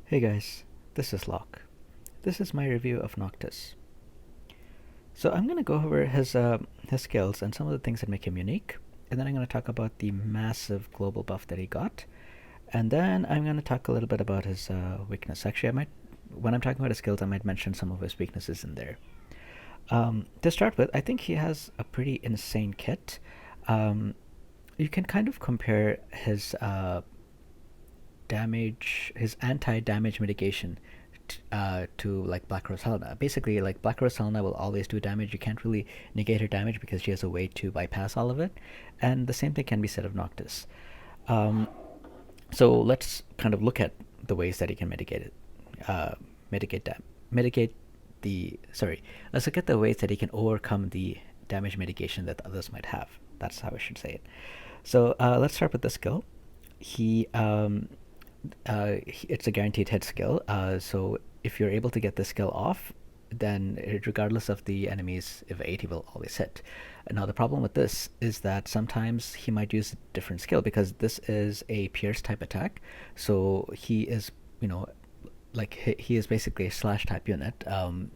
Hey guys, this is Locke. This is my review of Noctis. So I'm going to go over his skills and some of the things that make him unique, and then I'm going to talk about the massive global buff that he got, and then I'm going to talk a little bit about his weakness. Actually, when I'm talking about his skills, I might mention some of his weaknesses in there. To start with, I think he has a pretty insane kit. Um, you can kind of compare his anti-damage mitigation to like Black Rose Helena. Basically, like Black Rose Helena will always do damage. You can't really negate her damage because she has a way to bypass all of it. And the same thing can be said of Noctis. Um, so let's kind of look at the ways that he can mitigate it. Mitigate that. Mitigate the. Sorry. Let's look at the ways that he can overcome the damage mitigation that others might have. That's how I should say it. So let's start with the skill. He it's a guaranteed hit skill. So if you're able to get the skill off, then regardless of the enemy's evade, he will always hit. Now the problem with this is that sometimes he might use a different skill because this is a pierce type attack. So he is, like he is basically a slash type unit.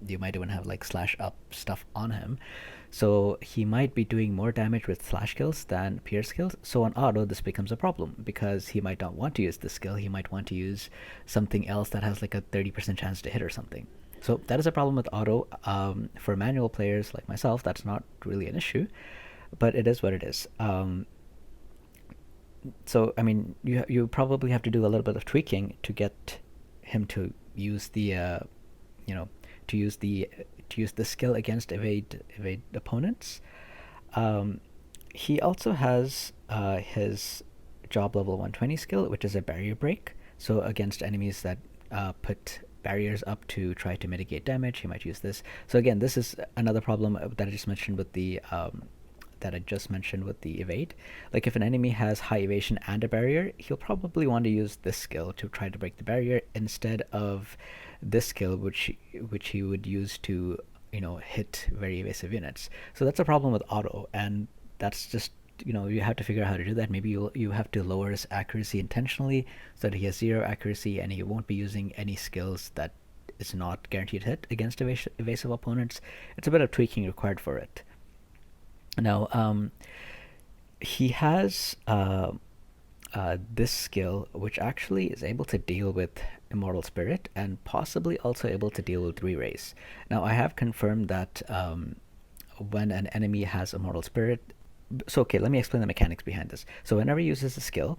You might even have like slash up stuff on him. So he might be doing more damage with slash skills than pierce skills. So on auto, this becomes a problem because he might not want to use this skill. He might want to use something else that has like a 30% chance to hit or something. So that is a problem with auto. For manual players like myself, that's not really an issue, but it is what it is. So I mean, you probably have to do a little bit of tweaking to get him to use the you know to use the skill against evade opponents. Um, he also has his job level 120 skill, which is a barrier break. So against enemies that put barriers up to try to mitigate damage, he might use this. So again, this is another problem that I just mentioned with the evade. Like if an enemy has high evasion and a barrier, he'll probably want to use this skill to try to break the barrier instead of this skill, which he would use to hit very evasive units. So that's a problem with auto, and that's just you have to figure out how to do that. Maybe you have to lower his accuracy intentionally so that he has zero accuracy and he won't be using any skills that is not guaranteed hit against evasive opponents. It's a bit of tweaking required for it. Now, he has this skill, which actually is able to deal with Immortal Spirit and possibly also able to deal with Re-Raise. Now, I have confirmed that when an enemy has Immortal Spirit, so okay, let me explain the mechanics behind this. So whenever he uses a skill,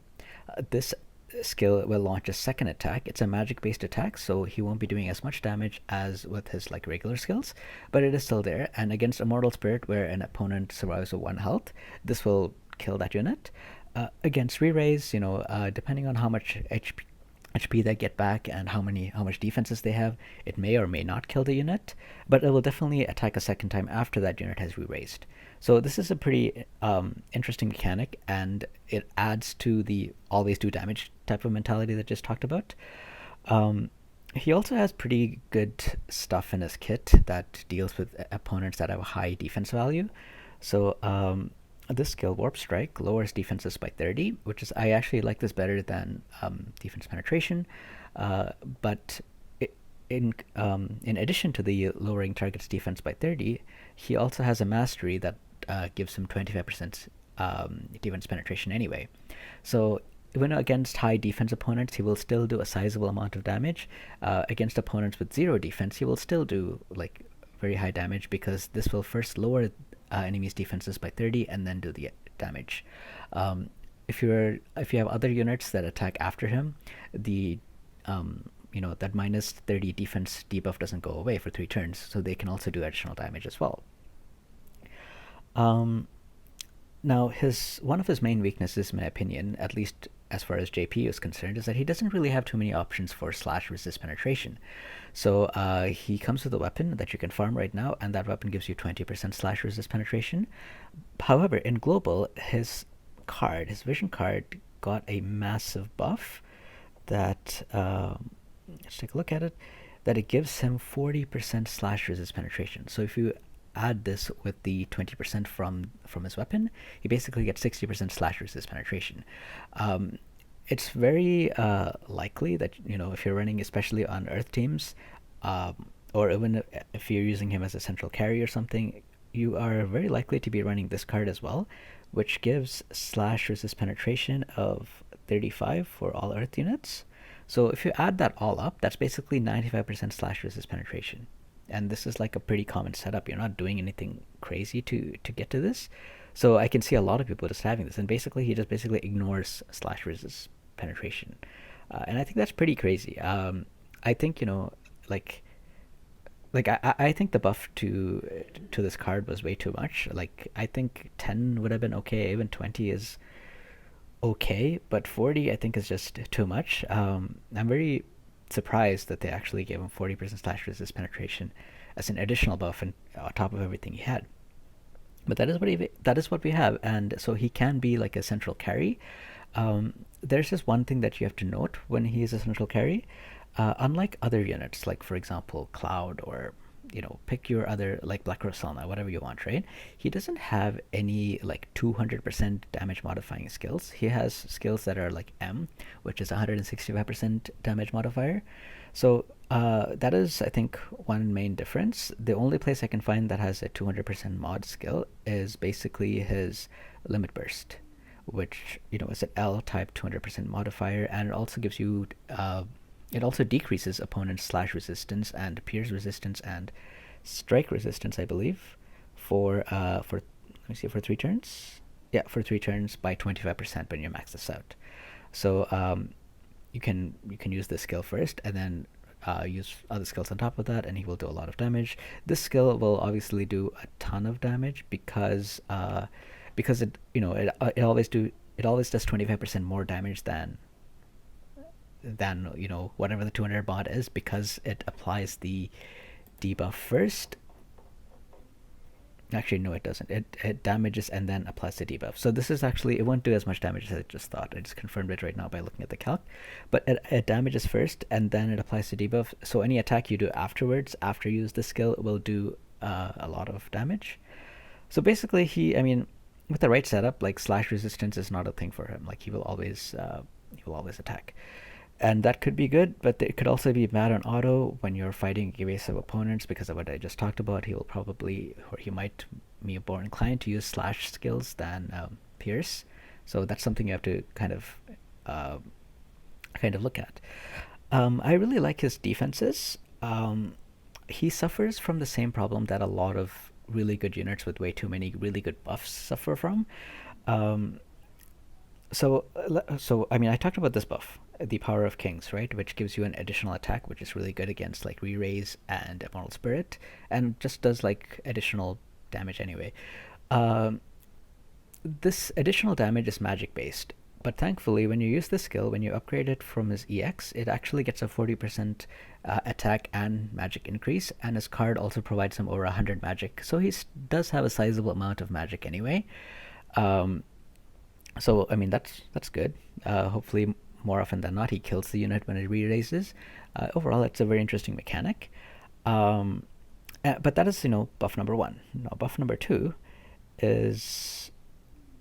this skill will launch a second attack. It's a magic based attack, so he won't be doing as much damage as with his like regular skills, but it is still there. And against Immortal Spirit, where an opponent survives with 1 health, this will kill that unit. Against Re-Raise, depending on how much HP they get back and how much defenses they have, it may or may not kill the unit, but it will definitely attack a second time after that unit has re-raised. So this is a pretty interesting mechanic, and it adds to the always do damage type of mentality that I just talked about. He also has pretty good stuff in his kit that deals with opponents that have a high defense value. So this skill, Warp Strike, lowers defenses by 30, which is, I actually like this better than defense penetration. But in addition to the lowering target's defense by 30, he also has a mastery that gives him 25% defense penetration anyway. So when against high defense opponents, he will still do a sizable amount of damage. Against opponents with 0 defense, he will still do like very high damage because this will first lower enemies' defenses by 30 and then do the damage. If you have other units that attack after him, the that minus 30 defense debuff doesn't go away for 3 turns, so they can also do additional damage as well. Now, one of his main weaknesses, in my opinion, at least as far as JP is concerned, is that he doesn't really have too many options for slash resist penetration. So he comes with a weapon that you can farm right now, and that weapon gives you 20% slash resist penetration. However, in global, his vision card, got a massive buff that, let's take a look at it, that it gives him 40% slash resist penetration. So if you add this with the 20% from his weapon, he basically gets 60% slash resist penetration. it's very likely that, you know, if you're running especially on Earth teams, or even if you're using him as a central carry or something, you are very likely to be running this card as well, which gives slash resist penetration of 35 for all Earth units. So if you add that all up, that's basically 95% slash resist penetration. And this is like a pretty common setup. You're not doing anything crazy to get to this. So I can see a lot of people just having this, and basically he just basically ignores slash resist penetration, and I think that's pretty crazy. I think, you know, like I think the buff to this card was way too much. Like I think 10 would have been okay. Even 20 is okay, but 40 I think is just too much. I'm very surprised that they actually gave him 40% slash resist penetration as an additional buff and on top of everything he had. But that is what we have, and so he can be like a central carry. There's just one thing that you have to note when he is a central carry. Unlike other units, like for example Cloud, or you know, pick your other like Black Rosalna, whatever you want, right? He doesn't have any like 200% damage modifying skills. He has skills that are like M, which is 165% damage modifier. So that is, I think, one main difference. The only place I can find that has a 200% mod skill is basically his Limit Burst, which, you know, is an L type 200% modifier, and it also gives you it also decreases opponent's slash resistance and pierce resistance and strike resistance, I believe, for let me see, for 3 turns. Yeah, for 3 turns by 25% when you max this out. So you can use this skill first, and then use other skills on top of that, and he will do a lot of damage. This skill will obviously do a ton of damage because it, you know, it always does 25% more damage than, you know, whatever the 200 mod is, because it applies the debuff first. Actually, no, it doesn't. It damages and then applies the debuff. So this is actually, it won't do as much damage as I just thought. I just confirmed it right now by looking at the calc. But it damages first and then it applies the debuff. So any attack you do afterwards, after you use the skill, will do a lot of damage. So basically, I mean, with the right setup, like slash resistance is not a thing for him. Like he will always attack, and that could be good, but it could also be bad on auto when you're fighting evasive opponents, because of what I just talked about. He will probably, or he might be more inclined to use slash skills than pierce. So that's something you have to uh, kind of look at. I really like his defenses. He suffers from the same problem that a lot of really good units with way too many really good buffs suffer from. Um, so I mean, I talked about this buff, the Power of Kings, right, which gives you an additional attack, which is really good against like Re-Raise and Immortal Spirit, and just does like additional damage anyway. Um, this additional damage is magic based, but thankfully, when you use this skill, when you upgrade it from his EX, it actually gets a 40% attack and magic increase, and his card also provides him over 100 magic, so he does have a sizable amount of magic anyway. Um, so I mean, that's good. Hopefully, more often than not, he kills the unit when it re-raises. Overall, it's a very interesting mechanic. Um, but that is, you know, buff number one. Now, buff number two is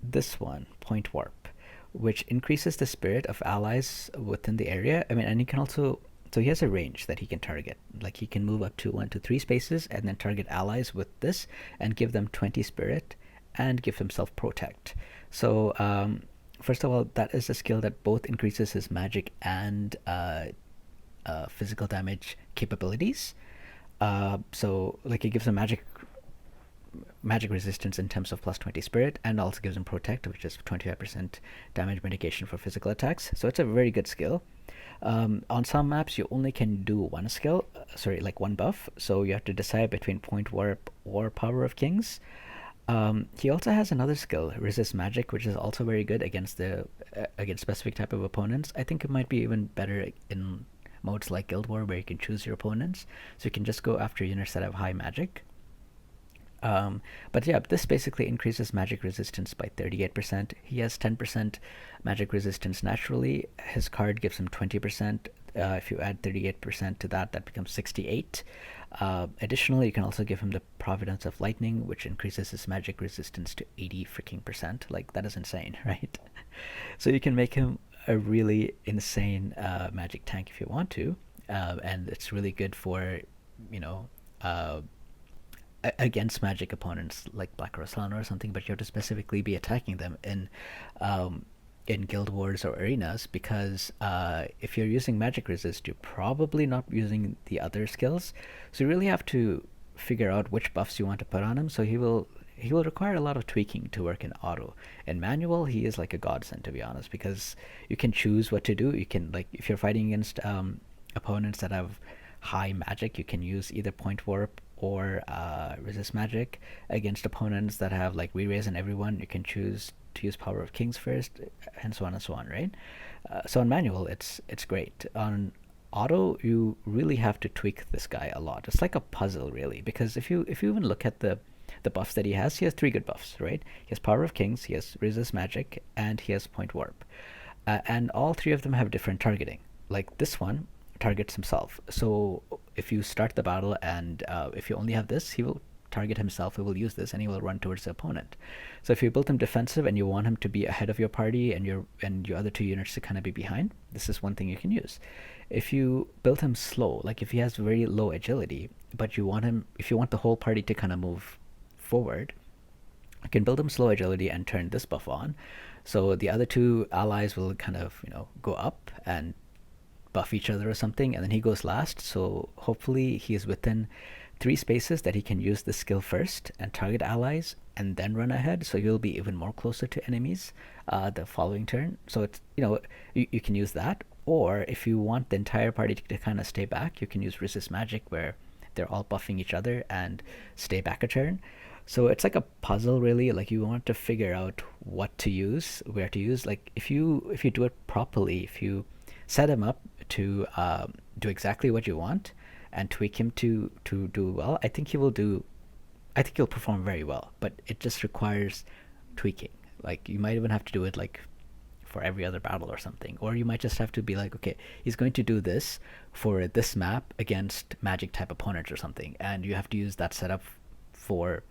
this one, Point Warp, which increases the spirit of allies within the area. I mean, and he can also, so he has a range that he can target. Like he can move up to 1 to 3 spaces and then target allies with this and give them 20 spirit and give himself protect. So first of all, that is a skill that both increases his magic and physical damage capabilities. So like it gives him magic resistance in terms of plus 20 spirit, and also gives him protect, which is 25% damage mitigation for physical attacks. So it's a very good skill. On some maps you only can do one skill, sorry, like one buff, so you have to decide between Point Warp or Power of Kings. He also has another skill, Resist Magic, which is also very good against against specific type of opponents. I think it might be even better in modes like Guild War, where you can choose your opponents, so you can just go after units that have high magic. But yeah, this basically increases magic resistance by 38%. He has 10% magic resistance naturally. His card gives him 20%. If you add 38% to that, that becomes 68. Additionally, you can also give him the Providence of Lightning, which increases his magic resistance to 80 freaking percent. Like, that is insane, right? So you can make him a really insane magic tank if you want to, and it's really good for, you know, uh, against magic opponents like Black Rosalana or something. But you have to specifically be attacking them um, in guild wars or arenas, because if you're using magic resist, you're probably not using the other skills. So you really have to figure out which buffs you want to put on him. So he will require a lot of tweaking to work in auto. In manual, he is like a godsend, to be honest, because you can choose what to do. You can, like, if you're fighting against opponents that have high magic, you can use either point warp or resist magic. Against opponents that have like re-raise and everyone, you can choose to use Power of Kings first, and so on, right? So on manual, it's great. On auto, you really have to tweak this guy a lot. It's like a puzzle, really, because if you even look at the buffs that he has three good buffs, right? He has Power of Kings, he has Resist Magic, and he has Point Warp. And all three of them have different targeting. Like this one targets himself. So if you start the battle and if you only have this, he will target himself, he will use this, and he will run towards the opponent. So if you build him defensive and you want him to be ahead of your party and your other two units to kind of be behind, this is one thing you can use. If you build him slow, like if he has very low agility, but if you want the whole party to kind of move forward, you can build him slow agility and turn this buff on. So the other two allies will kind of, go up and buff each other or something, and then he goes last. So hopefully he is within three spaces that he can use the skill first and target allies and then run ahead. So you'll be even more closer to enemies the following turn. So it's, you can use that. Or if you want the entire party to kind of stay back, you can use Resist Magic, where they're all buffing each other and stay back a turn. So it's like a puzzle, really. Like, you want to figure out what to use, where to use. Like, if you do it properly, if you set him up to do exactly what you want and tweak him to do well, I think he will do. I think he'll perform very well. But it just requires tweaking. Like, you might even have to do it like for every other battle or something, or you might just have to be like, okay, he's going to do this for this map against magic type opponents or something, and you have to use that setup for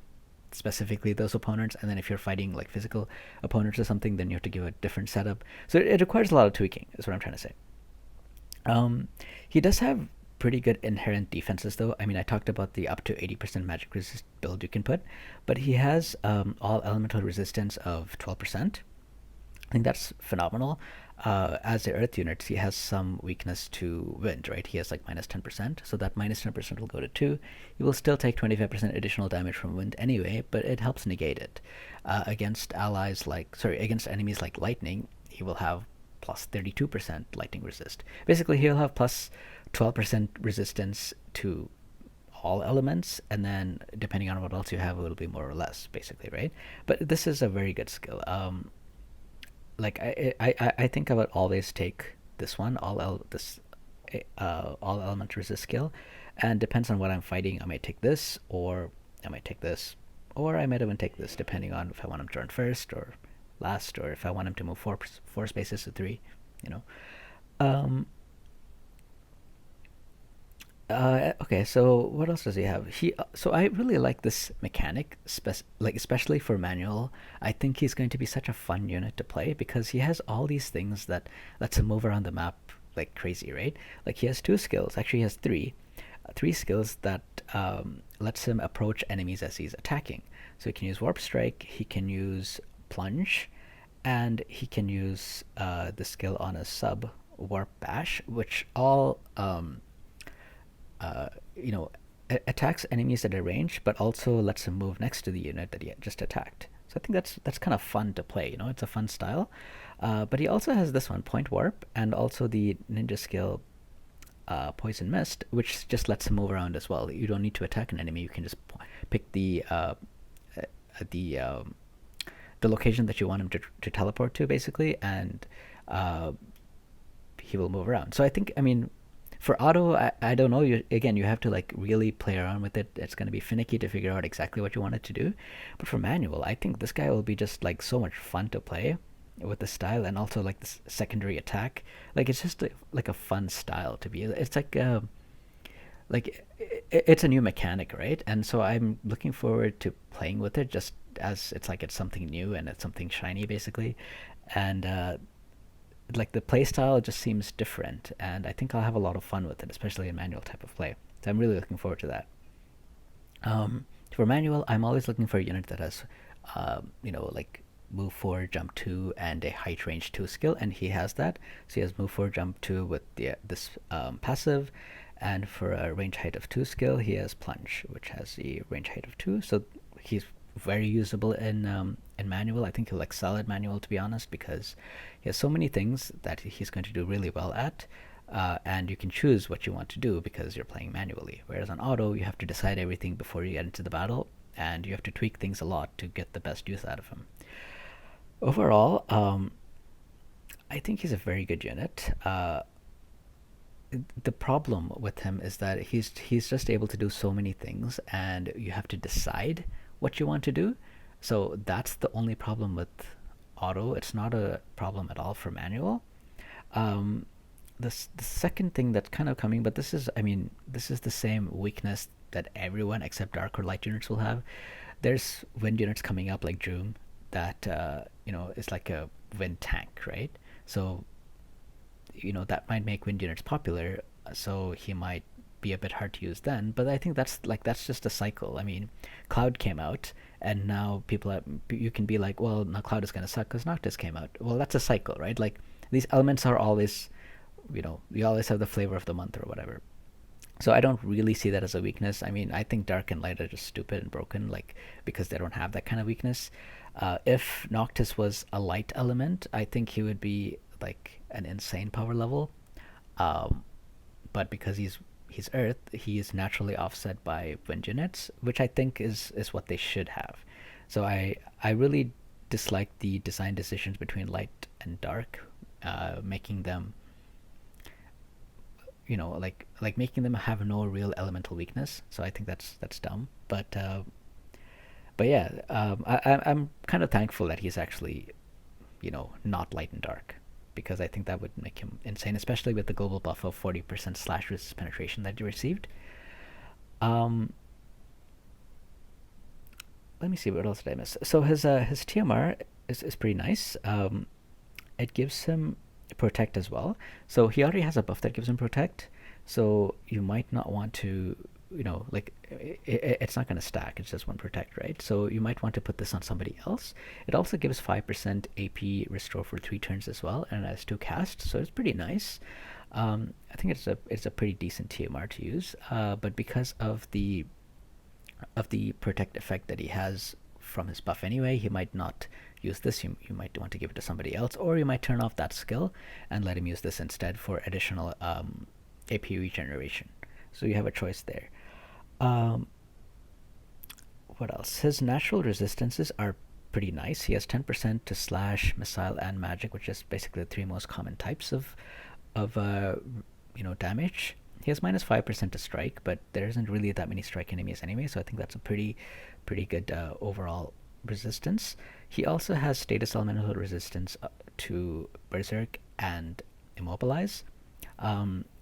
specifically those opponents. And then if you're fighting like physical opponents or something, then you have to give a different setup. So it requires a lot of tweaking, is what I'm trying to say. He does have pretty good inherent defenses, though. I mean, I talked about the up to 80% magic resist build you can put, but he has all elemental resistance of 12%. I think that's phenomenal. As the Earth units, he has some weakness to wind, right? He has like minus 10%, so that minus 10% will go to 2. He will still take 25% additional damage from wind anyway, but it helps negate it. Against enemies like lightning, he will have plus 32% lightning resist. Basically, he'll have plus 12% resistance to all elements, and then depending on what else you have, it will be more or less, basically, right? But this is a very good skill. Like I think I would always take this one, all element resist skill, and depends on what I'm fighting. I might take this, or I might take this, or I might even take this, depending on if I want him to run first or last, or if I want him to move four spaces to 3. You know. Okay, so what else does he have? So I really like this mechanic, like especially for manual. I think he's going to be such a fun unit to play because he has all these things that lets him move around the map like crazy, right? Like, he has two skills. Actually, he has three skills that lets him approach enemies as he's attacking. So he can use Warp Strike, he can use Plunge, and he can use the skill on a sub, Warp Bash, which all uh, you know, attacks enemies at a range, but also lets him move next to the unit that he had just attacked. So I think that's kind of fun to play. It's a fun style. But he also has this one, Point Warp, and also the ninja skill, Poison Mist, which just lets him move around as well. You don't need to attack an enemy. You can just pick the the location that you want him to teleport to, basically, and he will move around. So I think, I mean, for auto, I don't know. You have to like really play around with it. It's going to be finicky to figure out exactly what you want it to do. But for manual, I think this guy will be just like so much fun to play with the style, and also like this secondary attack. Like, it's just like a fun style to be. It's like it's a new mechanic, right? And so I'm looking forward to playing with it, just as it's something new and it's something shiny, basically. And like the play style just seems different, and I think I'll have a lot of fun with it, especially in manual type of play. So I'm really looking forward to that. For manual, I'm always looking for a unit that has, like move 4, jump 2, and a height range 2 skill, and he has that. So he has move 4, jump 2 with this passive, and for a range height of 2 skill, he has plunge, which has a range height of 2. So he's very usable in manual. I think he'll excel at manual, to be honest, because he has so many things that he's going to do really well at. And you can choose what you want to do because you're playing manually. Whereas on auto, you have to decide everything before you get into the battle, and you have to tweak things a lot to get the best use out of him. Overall, I think he's a very good unit. The problem with him is that he's just able to do so many things, and you have to decide what you want to do. So that's the only problem with auto. It's not a problem at all for manual. Um, the second thing that's kind of coming, but this is, I mean, this is the same weakness that everyone except dark or light units will have. There's wind units coming up like Droom that is like a wind tank, right? So that might make wind units popular. So he might be a bit hard to use then. But I think that's just a cycle. I mean, Cloud came out, and now you can be like, well, now Cloud is gonna suck because Noctis came out. Well, that's a cycle, right? Like these elements are always, we always have the flavor of the month or whatever. So I don't really see that as a weakness. I mean, I think dark and light are just stupid and broken, like because they don't have that kind of weakness. If Noctis was a light element, I think he would be like an insane power level. Um, but because he's Earth, he is naturally offset by wind units, which I think is what they should have. So I really dislike the design decisions between light and dark, making them like making them have no real elemental weakness. So I think that's dumb. But yeah, I'm kind of thankful that he's actually not light and dark, because I think that would make him insane, especially with the global buff of 40% slash resist penetration that he received. Um, Let me see, what else did I miss? So his TMR is pretty nice. It gives him protect as well. So he already has a buff that gives him protect. So you might not want to, it's not going to stack. It's just one protect, right? So you might want to put this on somebody else. It also gives 5% AP restore for 3 turns as well, and it has 2 casts, so it's pretty nice. I think it's a pretty decent TMR to use. But because of the protect effect that he has from his buff anyway, he might not use this. You might want to give it to somebody else, or you might turn off that skill and let him use this instead for additional AP regeneration. So you have a choice there. Um, what else? His natural resistances are pretty nice. He has 10% to slash, missile, and magic, which is basically the 3 most common types of damage. He has minus 5% to strike, but there isn't really that many strike enemies anyway, so I think that's a pretty good overall resistance. He also has status elemental resistance to Berserk and Immobilize.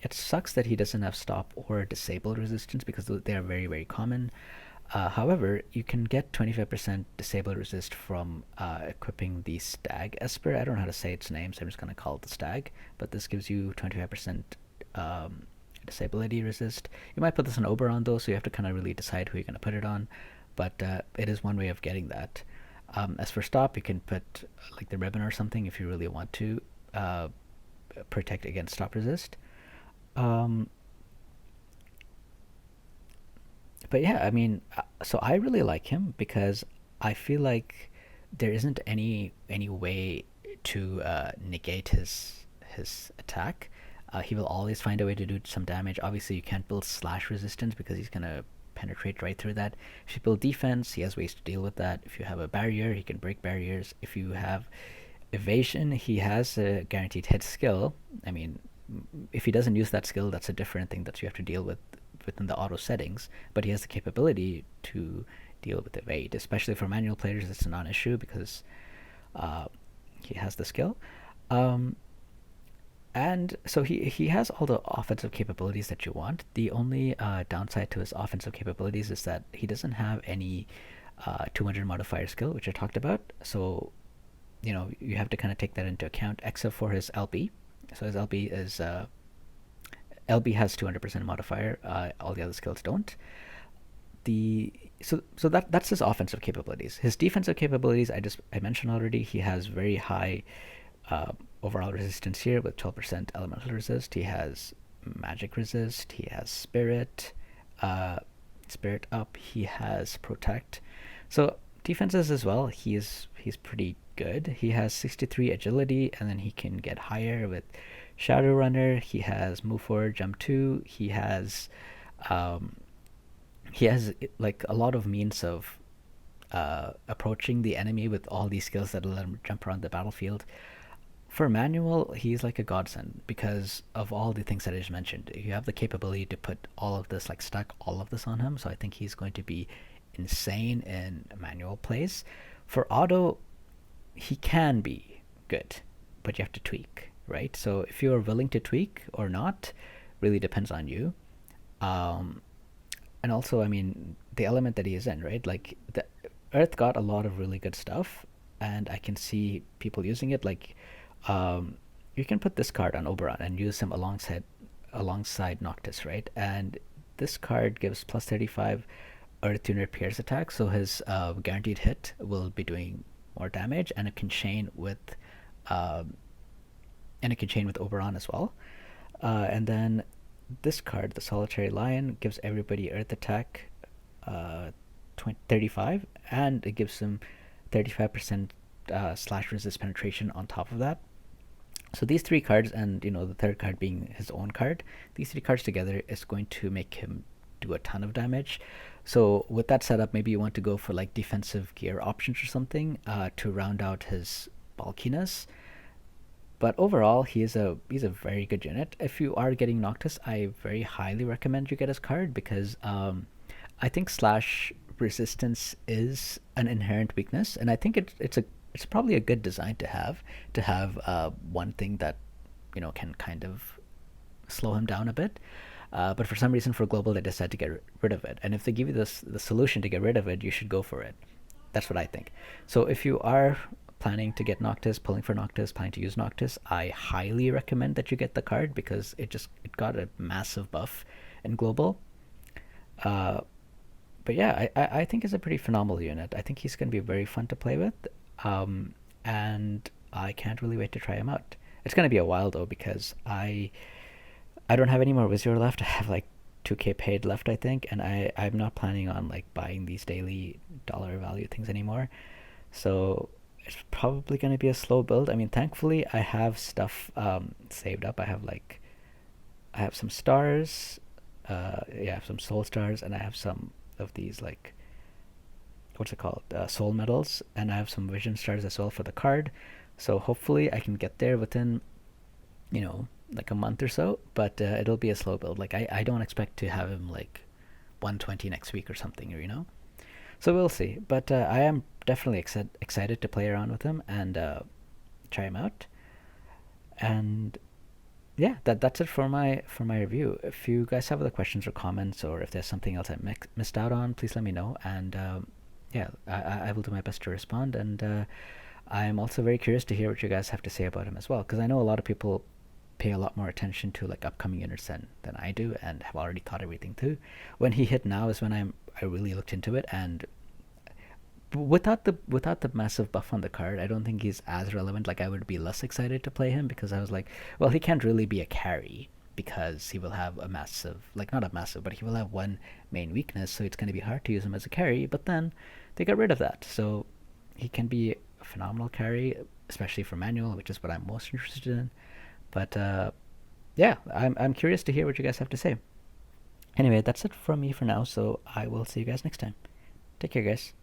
It sucks that he doesn't have stop or disable resistance, because they are very, very common. However, you can get 25% disable resist from equipping the Stag Esper. I don't know how to say its name, so I'm just going to call it the Stag. But this gives you 25% disability resist. You might put this on Oberon though, so you have to kind of really decide who you're going to put it on. But it is one way of getting that. As for stop, you can put like the ribbon or something if you really want to protect against stop resist. Um, but yeah, I mean, so I really like him because I feel like there isn't any way to negate his attack. He will always find a way to do some damage. Obviously, you can't build slash resistance because he's gonna penetrate right through that. If you build defense, he has ways to deal with that. If you have a barrier, he can break barriers. If you have evasion, he has a guaranteed hit skill. I mean, if he doesn't use that skill, that's a different thing that you have to deal with within the auto settings. But he has the capability to deal with evade, especially for manual players. It's a non-issue because uh, he has the skill. Um, and so he has all the offensive capabilities that you want. The only downside to his offensive capabilities is that he doesn't have any 200 modifier skill, which I talked about. So you have to kind of take that into account, except for his LB. So his LB has 200% modifier. All the other skills don't. The so that's his offensive capabilities. His defensive capabilities, I mentioned already. He has very high overall resistance here with 12% elemental resist. He has magic resist. He has uh, spirit up. He has protect. So defenses as well. He's pretty good. He has 63 agility, and then he can get higher with Shadow Runner. He has move forward, jump 2. Um, he has like a lot of means of approaching the enemy with all these skills that let him jump around the battlefield. For manual, he's like a godsend because of all the things that I just mentioned. You have the capability to put all of this, like stack all of this on him. So I think he's going to be insane in manual plays. For auto, he can be good, but you have to tweak, right? So if you are willing to tweak or not, really depends on you. Um, and also, I mean, the element that he is in, right? Like the Earth got a lot of really good stuff, and I can see people using it. Like, um, you can put this card on Oberon and use him alongside Noctis, right? And this card gives plus 35 Earth Tuner Pierce attack, so his guaranteed hit will be doing more damage, um, and it can chain with Oberon as well. And then this card, the Solitary Lion, gives everybody Earth attack, 35, and it gives them 35% slash resist penetration on top of that. So these three cards, and the third card being his own card, these three cards together is going to make him do a ton of damage. So with that setup, maybe you want to go for like defensive gear options or something to round out his bulkiness. But overall, he's a very good unit. If you are getting Noctis, I very highly recommend you get his card because I think slash resistance is an inherent weakness, and I think it's probably a good design to have one thing that can kind of slow him down a bit. But for some reason, for global, they decided to get rid of it. And if they give you the solution to get rid of it, you should go for it. That's what I think. So if you are planning to get Noctis, pulling for Noctis, planning to use Noctis, I highly recommend that you get the card because it got a massive buff in global. Uh, but yeah, I think it's a pretty phenomenal unit. I think he's going to be very fun to play with, and I can't really wait to try him out. It's going to be a while though because I don't have any more Wizard left. I have like 2k paid left, I think, and I'm not planning on like buying these daily dollar value things anymore. So it's probably going to be a slow build. I mean, thankfully I have stuff saved up. I have some stars, yeah, I have some soul stars, and I have some of these like what's it called, soul medals, and I have some vision stars as well for the card. So hopefully I can get there within like a month or so, but it'll be a slow build. Like I don't expect to have him like 120 next week or something, So we'll see. But I am definitely excited to play around with him and try him out. And yeah, that's it for my review. If you guys have other questions or comments, or if there's something else I missed out on, please let me know. And yeah, I will do my best to respond. And I'm also very curious to hear what you guys have to say about him as well, because I know a lot of people pay a lot more attention to like upcoming units than I do, and have already thought everything through. When he hit now is when I really looked into it, and without the massive buff on the card, I don't think he's as relevant. Like I would be less excited to play him because I was like, well, he can't really be a carry because he will have a massive, like not a massive, but he will have one main weakness, so it's going to be hard to use him as a carry. But then they got rid of that, so he can be a phenomenal carry, especially for manual, which is what I'm most interested in. But yeah, I'm curious to hear what you guys have to say. Anyway, that's it from me for now, so I will see you guys next time. Take care, guys.